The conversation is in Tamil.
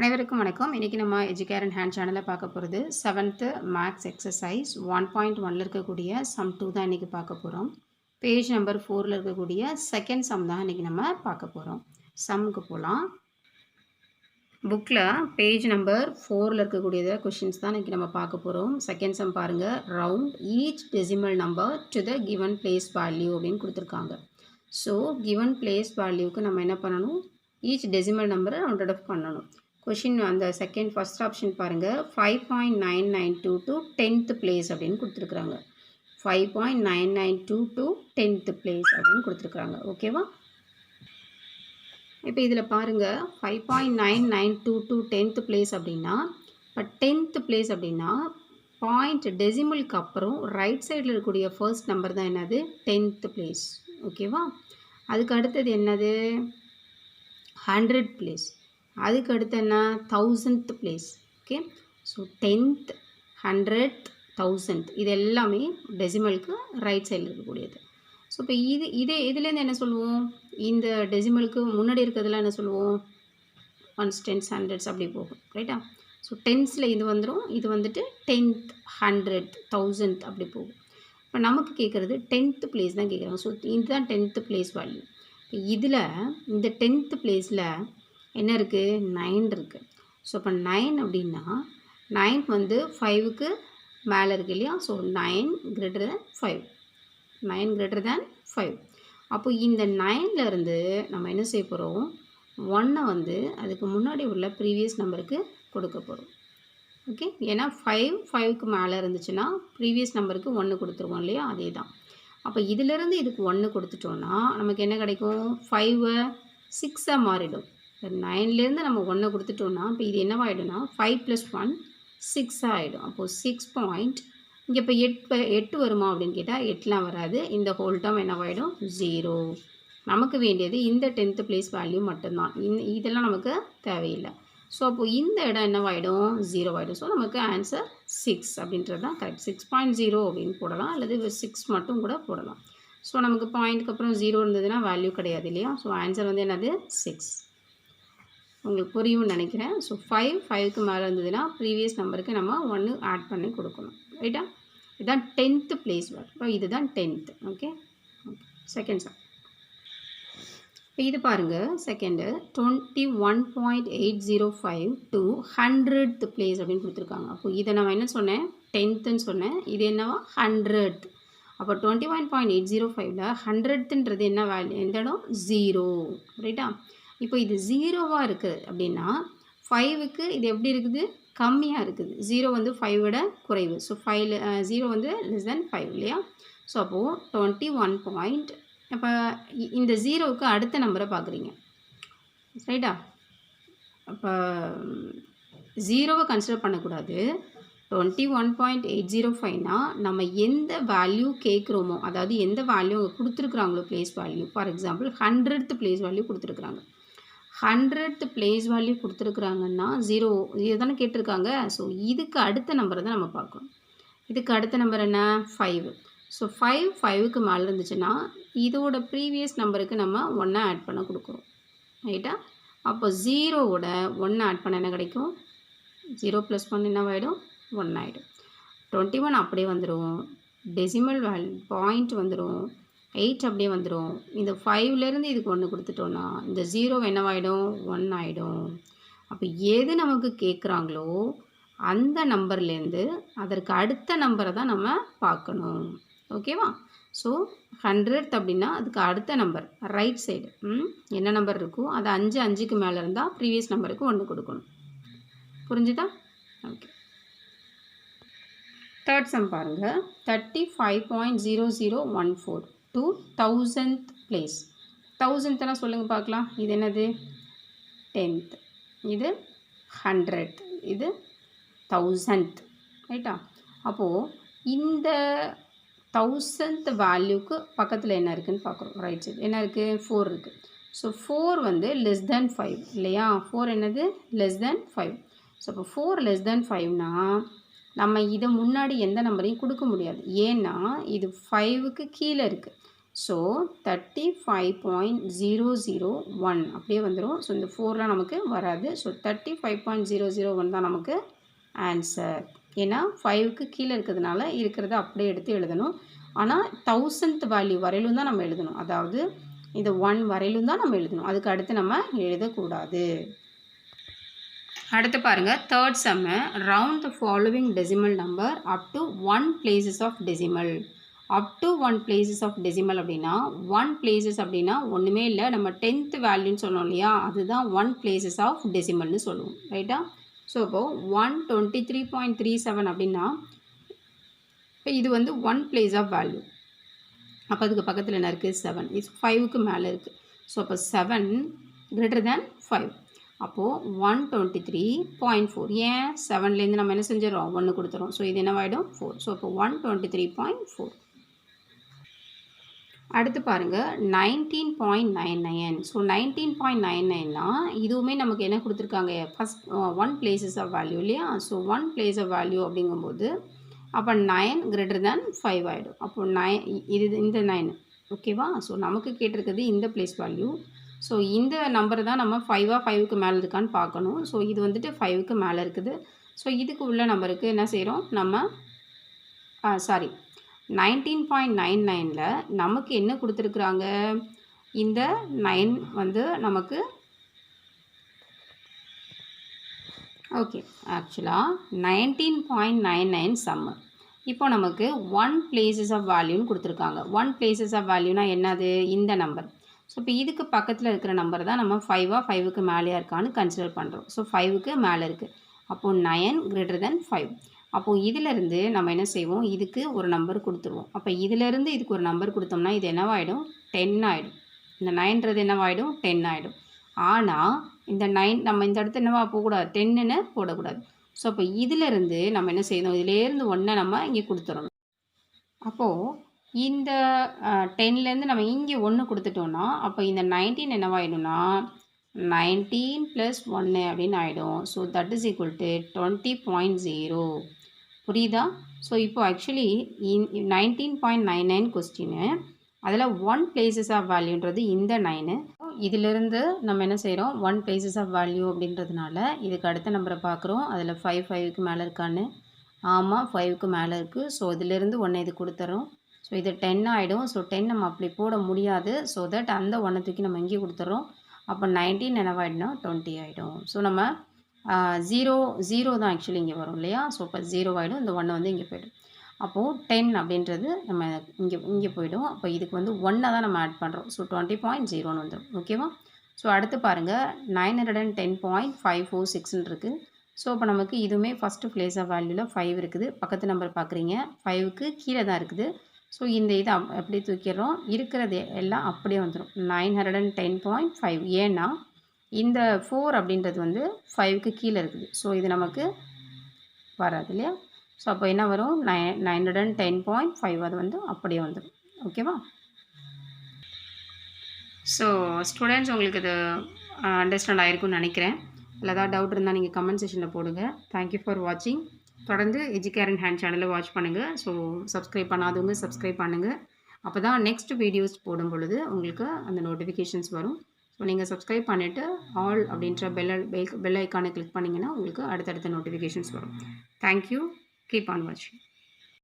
அனைவருக்கும் வணக்கம். இன்றைக்கி நம்ம எஜுகேர் அண்ட் ஹேண்ட் சேனலில் பார்க்க போகிறது 7th மேக்ஸ் எக்ஸசைஸ் 1.1ல் இருக்கக்கூடிய சம் 2 தான் இன்றைக்கி பார்க்க போகிறோம். பேஜ் நம்பர் 4ல் இருக்கக்கூடிய செகண்ட் சம் தான் இன்றைக்கி நம்ம பார்க்க போகிறோம். சம்முக்கு போகலாம். புக்கில் பேஜ் நம்பர் 4ல் இருக்கக்கூடியத கொஷின்ஸ் தான் இன்றைக்கி நம்ம பார்க்க போகிறோம். செகண்ட் சம் பாருங்கள். Round each decimal number to the given place value அப்படின்னு கொடுத்துருக்காங்க. ஸோ கிவன் பிளேஸ் வேல்யூக்கு நம்ம என்ன பண்ணணும்? ஈச் டெசிமல் நம்பரை ரவுண்டட் ஆஃப் பண்ணணும். கொஷின் அந்த ஃபர்ஸ்ட் ஆப்ஷன் பாருங்கள். 5.992 to 10th place அப்படின்னு கொடுத்துருக்குறாங்க. 5.992 to 10th place அப்படின்னு கொடுத்துருக்குறாங்க. ஓகேவா? இப்போ இதில் பாருங்கள் 5.992 to 10th place அப்படின்னா, இப்போ 10th place அப்படின்னா பாயிண்ட் டெசிமலுக்கு அப்புறம் ரைட் சைடில் இருக்கக்கூடிய ஃபர்ஸ்ட் நம்பர் தான் என்னது? 10th place. ஓகேவா? அதுக்கு அடுத்தது என்னது? 100th place. அதுக்கு அடுத்து என்ன? 1000th place. Okay, so 10th, 100th, 1000th இது எல்லாமே டெசிமலுக்கு ரைட் சைடில் இருக்கக்கூடியது. ஸோ இப்போ இதுலேருந்து என்ன சொல்லுவோம்? இந்த டெசிமலுக்கு முன்னாடி இருக்கிறதுலாம் என்ன சொல்லுவோம்? 1s, 10s, 100s அப்படி போகும். ரைட்டா? ஸோ டென்ஸில் இது வந்துடும். இது வந்துட்டு 10th, 100th, 1000th அப்படி போகும். இப்போ நமக்கு கேட்குறது 10th place தான் கேட்குறாங்க. ஸோ இதுதான் 10th place வேல்யூ. இதில் இந்த 10th placeல என்ன இருக்குது? 9 இருக்குது. ஸோ இப்போ 9 அப்படின்னா 9 வந்து 5க்கு மேலே இருக்குது இல்லையா? So 9 greater than 5. 9 greater than 5. அப்போ இந்த 9லேருந்து நம்ம என்ன செய்ய போகிறோம்? 1 வந்து அதுக்கு முன்னாடி உள்ள ப்ரீவியஸ் நம்பருக்கு கொடுக்க போகிறோம். ஓகே, ஏன்னா 5க்கு மேலே இருந்துச்சுன்னா ப்ரீவியஸ் நம்பருக்கு 1 கொடுத்துருவோம் இல்லையா? அதே தான். அப்போ இதிலேருந்து இதுக்கு 1 கொடுத்துட்டோன்னா நமக்கு என்ன கிடைக்கும்? 5 6ஆக மாறிடும். 9லேருந்து நம்ம 1 கொடுத்துட்டோன்னா இப்போ இது என்னவாயிடும்னா 5 + 1 6 ஆகிடும். அப்போது 6 பாயிண்ட் இங்கே இப்போ 8 வருமா அப்படின்னு கேட்டால் 8லாம் வராது. இந்த ஹோல் டேர்ம் என்னவாயிடும்? 0. நமக்கு வேண்டியது இந்த 10th place வேல்யூ மட்டும்தான். இதெல்லாம் நமக்கு தேவையில்லை. ஸோ அப்போது இந்த இடம் என்னவாயிடும்? 0 ஆகிடும். ஸோ நமக்கு ஆன்சர் 6 அப்படின்றது தான் கரெக்ட். 6.0 அப்படின்னு போடலாம், அல்லது 6 மட்டும் கூட போடலாம். ஸோ நமக்கு பாயிண்ட்டுக்கு அப்புறம் 0 இருந்ததுன்னா வேல்யூ கிடையாது இல்லையா? ஸோ ஆன்சர் வந்து என்னது? 6. உங்களுக்கு புரியும்னு நினைக்கிறேன். ஸோ 5க்கு மேலே இருந்ததுன்னா ப்ரீவியஸ் நம்பருக்கு நம்ம 1 ஆட் பண்ணி கொடுக்கணும். ரைட்டா? இதுதான் 10th place வேல்யூ. இப்போ இதுதான் 10th. Okay, second sum. இப்போ இது பாருங்கள். செகண்டு 21.805 to 100th place அப்படின்னு கொடுத்துருக்காங்க. அப்போ இதை நம்ம என்ன சொன்னேன்? 10th சொன்னேன். இது என்னவா? 100th. அப்போ 21.805ல் 100thன்றது என்ன வேல்யூ? எந்த இடம்? 0. ரைட்டா? இப்போ இது 0வாக இருக்குது அப்படின்னா 5க்கு இது எப்படி இருக்குது? கம்மியாக இருக்குது. 0 வந்து 5 விட குறைவு. ஸோ 0 வந்து less than 5 இல்லையா? ஸோ அப்போது 21 பாயிண்ட். இப்போ இந்த 0வுக்கு அடுத்த நம்பரை பார்க்குறீங்க. ரைட்டா? அப்போ 0வை கன்சிடர் பண்ணக்கூடாது. 21.805னா நம்ம எந்த வேல்யூ கேட்குறோமோ, அதாவது எந்த வேல்யூ அவங்க கொடுத்துருக்குறாங்களோ place value. For example 100th place value கொடுத்துருக்குறாங்க. 100th place வேல்யூ கொடுத்துருக்குறாங்கன்னா 0 தானே கேட்டிருக்காங்க. ஸோ இதுக்கு அடுத்த நம்பரை தான் நம்ம பார்க்கணும். இதுக்கு அடுத்த நம்பர் என்ன? 5. ஸோ 5க்கு மேலே இருந்துச்சுன்னா இதோட ப்ரீவியஸ் நம்பருக்கு நம்ம 1 ஆட் பண்ண கொடுக்குறோம். ரைட்டா? அப்போ 0வோட 1 ஆட் பண்ண என்ன கிடைக்கும்? 0 + 1 என்னவாயிடும்? 1 ஆகிடும். 21 அப்படியே வந்துடும். டெசிமல் வேல்யூ பாயிண்ட் வந்துடும். 8 அப்படியே வந்துடும். இந்த 5லேருந்து இதுக்கு 1 கொடுத்துட்டோன்னா இந்த 0 என்னவாயிடும்? 1 ஆகிடும். அப்போ எது நமக்கு கேட்குறாங்களோ அந்த நம்பர்லேருந்து அதற்கு அடுத்த நம்பரை தான் நம்ம பார்க்கணும். ஓகேவா? ஸோ 100th அப்படின்னா அதுக்கு அடுத்த நம்பர் ரைட் சைடு என்ன நம்பர் இருக்கோ அது 5க்கு மேலே இருந்தால் ப்ரீவியஸ் நம்பருக்கு 1 கொடுக்கணும். புரிஞ்சுதா? ஓகே. தேர்ட் சம் பாருங்கள். 35.0014 to 1000th place. 1000th சொல்லுங்கள் பார்க்கலாம். இது என்னது? 10th. இது 100th. இது 1000th. ரைட்டா? அப்போது இந்த 1000th வேல்யூக்கு பக்கத்தில் என்ன இருக்குதுன்னு பார்க்குறோம். ரைட் சைடு என்ன இருக்குது? 4 இருக்குது. ஸோ 4 வந்து less than 5 இல்லையா? 4 என்னது? less than 5. ஸோ இப்போ 4 less than 5னா நம்ம இதை முன்னாடி எந்த நம்பரையும் கொடுக்க முடியாது. ஏன்னா இது 5க்கு கீழே இருக்குது. ஸோ 35.001 அப்படியே வந்துடும். ஸோ இந்த 4லாம் நமக்கு வராது. ஸோ 35.001 தான் நமக்கு ஆன்சர். ஏன்னா 5க்கு கீழே இருக்கிறதுனால இருக்கிறத அப்படியே எடுத்து எழுதணும். ஆனால் 1000th வேல்யூ வரையிலும் தான் நம்ம எழுதணும். அதாவது இந்த 1 வரையிலும் தான் நம்ம எழுதணும். அதுக்கு அடுத்து நம்ம எழுதக்கூடாது. அடுத்து பாருங்கள், third sum. Round the following decimal number up to 1 places of decimal. Up to 1 places of decimal அப்படின்னா 1 places அப்படின்னா ஒன்றுமே இல்லை, நம்ம 10th வேல்யூன்னு சொன்னோம் இல்லையா, அதுதான் 1 places ஆஃப் டெசிமல்னு சொல்லுவோம். ரைட்டா? ஸோ இப்போது 123.37 அப்படின்னா இப்போ இது வந்து 1 place ஆஃப் வேல்யூ. அப்போ அதுக்கு பக்கத்தில் என்ன இருக்குது? 7. இது 5க்கு மேலே இருக்குது. ஸோ அப்போ 7 greater than 5. அப்போது 123.4. ஏன் 7லேருந்து நம்ம என்ன செஞ்சிடறோம்? 1 கொடுத்துறோம். ஸோ இது என்னவாயிடும்? 4. ஸோ அப்போ 123.4. அடுத்து பாருங்கள் 19.99. ஸோ 19.99னா இதுவுமே நமக்கு என்ன கொடுத்துருக்காங்க? ஃபஸ்ட் 1 places ஆஃப் வேல்யூ இல்லையா? ஸோ 1 place ஆஃப் வேல்யூ அப்படிங்கும்போது அப்போ 9 greater than 5 ஆகிடும். அப்போது 9 இது இந்த 9 ஓகேவா? ஸோ நமக்கு கேட்டிருக்கிறது இந்த பிளேஸ் வேல்யூ. ஸோ இந்த நம்பர் தான் நம்ம 5க்கு மேலே இருக்கான்னு பார்க்கணும். ஸோ இது வந்துட்டு 5க்கு மேலே இருக்குது. ஸோ இதுக்கு உள்ள நம்பருக்கு என்ன செய்கிறோம் நம்ம? 19.99ல் நமக்கு என்ன கொடுத்துருக்குறாங்க? இந்த 9 வந்து நமக்கு ஓகே. ஆக்சுவலாக 19.99 சம்மு. இப்போ நமக்கு 1 places ஆஃப் வேல்யூன்னு கொடுத்துருக்காங்க. 1 places ஆஃப் வேல்யூனா என்னது? இந்த நம்பர். ஸோ இப்போ இதுக்கு பக்கத்தில் இருக்கிற நம்பர் தான் நம்ம 5க்கு மேலேயா இருக்கான்னு கன்சிடர் பண்ணுறோம். ஸோ 5க்கு மேலே இருக்குது. அப்போது 9 greater than 5. அப்போது இதிலேருந்து நம்ம என்ன செய்வோம்? இதுக்கு ஒரு நம்பர் கொடுத்துருவோம். அப்போ இதிலேருந்து இதுக்கு ஒரு நம்பர் கொடுத்தோம்னா இது என்னவாயிடும்? 10 ஆகிடும். இந்த 9ன்றது என்னவாயிடும்? 10 ஆகிடும். ஆனால் இந்த 9 நம்ம இந்த இடத்துல என்னவா போகக்கூடாது? 10ன்னு போடக்கூடாது. ஸோ அப்போ இதிலேருந்து நம்ம என்ன செய்யணும்? இதிலேருந்து 1 நம்ம இங்கே கொடுத்துடணும். அப்போது இந்த 10லேருந்து நம்ம இங்கே 1 கொடுத்துட்டோன்னா அப்போ இந்த 19 என்னவாயிடும்னா 19 + 1 அப்படின்னு ஆகிடும். So that is equal to 20.0. புரியுதா? ஸோ இப்போ ஆக்சுவலி 19.99 கொஸ்டின்னு அதில் 1 places ஆஃப் வேல்யூன்றது இந்த 9. இதிலிருந்து நம்ம என்ன செய்கிறோம்? 1 places ஆஃப் வேல்யூ அப்படின்றதுனால இதுக்கு அடுத்த நம்பரை பார்க்குறோம். அதில் 5க்கு மேலே இருக்கான்னு. ஆமாம், 5க்கு மேலே இருக்குது. ஸோ இதிலிருந்து 1 இது கொடுத்துறோம். ஸோ இது 10 ஆகிடும். ஸோ 10 நம்ம அப்படி போட முடியாது. ஸோ தட் அந்த 1 தூக்கி நம்ம இங்கே கொடுத்துறோம். அப்போ 19 என்னவாயிடும்னா 20 ஆகிடும். ஸோ நம்ம 0 தான் ஆக்சுவலி இங்கே வரும் இல்லையா? ஸோ இப்போ 0 ஆகிடும். இந்த 1 வந்து இங்கே போய்டும். அப்போது 10 அப்படின்றது நம்ம இங்கே போய்டும். அப்போ இதுக்கு வந்து 1 தான் நம்ம ஆட் பண்ணுறோம். ஸோ 20.0ன்னு வந்துடும். ஓகேவா? ஸோ அடுத்து பாருங்கள் 910.546ன்னு இருக்குது. ஸோ இப்போ நமக்கு இதுவுமே ஃபஸ்ட்டு பிளேஸ் ஆஃப் வேல்யூவில் 5 இருக்குது. பக்கத்து நம்பர் பார்க்குறீங்க, 5க்கு கீழே தான் இருக்குது. ஸோ இந்த இதை அப்படியே தூக்கிடுறோம். இருக்கிறது எல்லாம் அப்படியே வந்துடும். 910.5. ஏன்னா இந்த 4 அப்படின்றது வந்து 5க்கு கீழே இருக்குது. ஸோ இது நமக்கு வராது இல்லையா? ஸோ அப்போ என்ன வரும்? 910.5 அது வந்து அப்படியே வந்துடும். ஓகேவா? ஸோ ஸ்டூடெண்ட்ஸ், உங்களுக்கு இது அண்டர்ஸ்டாண்ட் ஆகிருக்குன்னு நினைக்கிறேன். இல்லை ஏதாவது டவுட் இருந்தால் நீங்கள் கமெண்ட் செக்ஷனில் போடுங்க. தேங்க்யூ ஃபார் வாட்சிங். தொடர்ந்து எஜுகேர் இன் ஹேண்ட் சேனலை வாட்ச் பண்ணுங்கள். ஸோ சப்ஸ்கிரைப் பண்ணாதவங்க சப்ஸ்கிரைப் பண்ணுங்கள். அப்போ தான் நெக்ஸ்ட் வீடியோஸ் போடும் பொழுது உங்களுக்கு அந்த நோட்டிஃபிகேஷன்ஸ் வரும். ஸோ நீங்கள் சப்ஸ்கிரைப் பண்ணிவிட்டு ஆல் அப்படின்ற பெல் ஐக்கானை கிளிக் பண்ணிங்கன்னா உங்களுக்கு அடுத்தடுத்த நோட்டிஃபிகேஷன்ஸ் வரும். தேங்க்யூ. கீப் ஆன் வாட்சிங்.